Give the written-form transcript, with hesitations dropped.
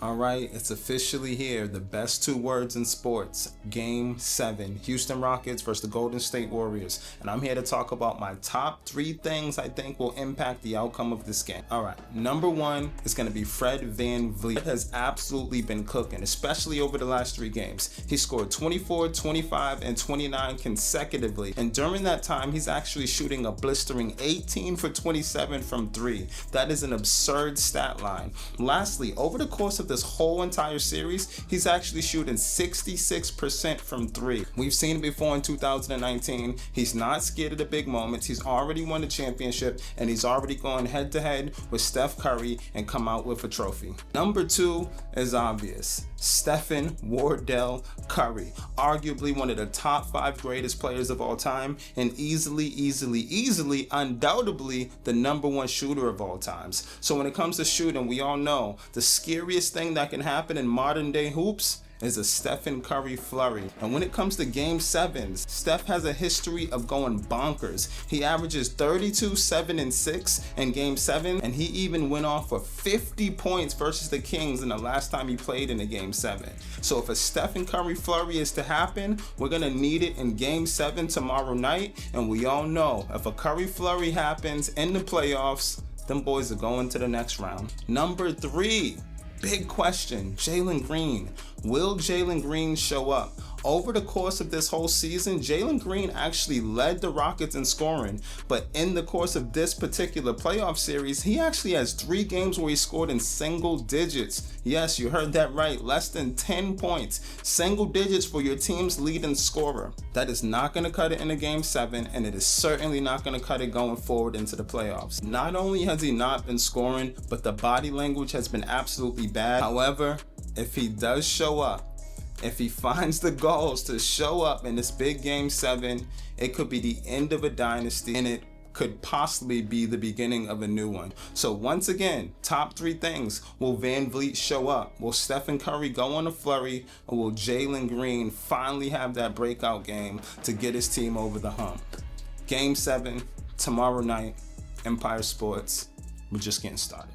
All right, it's officially here. The best two words in sports. Game 7. Houston Rockets versus the Golden State Warriors. And I'm here to talk about my top 3 things I think will impact the outcome of this game. All right, number 1 is going to be Fred VanVleet. Has absolutely been cooking, especially over the last 3 games. He scored 24, 25, and 29 consecutively. And during that time, he's actually shooting a blistering 18 for 27 from 3. That is an absurd stat line. Lastly, over the course of this whole entire series, he's actually shooting 66% from 3. We've seen it before in 2019. He's not scared of the big moments. He's already won the championship, and he's already gone head to head with Steph Curry and come out with a trophy. Number 2 is obvious. Stephen Wardell Curry, arguably one of the top 5 greatest players of all time, and easily, undoubtedly the number 1 shooter of all times. So when it comes to shooting, we all know the scariest thing that can happen in modern day hoops is a Stephen Curry flurry. And when it comes to game 7s, Steph has a history of going bonkers. He averages 32, 7, and 6 in game 7, and he even went off for 50 points versus the Kings in the last time he played in a game 7. So if a Stephen Curry flurry is to happen, we're gonna need it in game 7 tomorrow night. And we all know if a Curry flurry happens in the playoffs, them boys are going to the next round. Number 3. Big question, Jaylen Green. Will Jaylen Green show up? Over the course of this whole season, Jaylen Green actually led the Rockets in scoring, but in the course of this particular playoff series, he actually has 3 games where he scored in single digits. Yes, you heard that right, less than 10 points. Single digits for your team's leading scorer. That is not going to cut it in a game 7, and it is certainly not going to cut it going forward into the playoffs. Not only has he not been scoring, but the body language has been absolutely bad. However, if he does show up, if he finds the goals to show up in this big game 7, it could be the end of a dynasty, and it could possibly be the beginning of a new one. So once again, top 3 things. Will VanVleet show up? Will Stephen Curry go on a flurry? Or will Jaylen Green finally have that breakout game to get his team over the hump? Game 7, tomorrow night, Empire Sports. We're just getting started.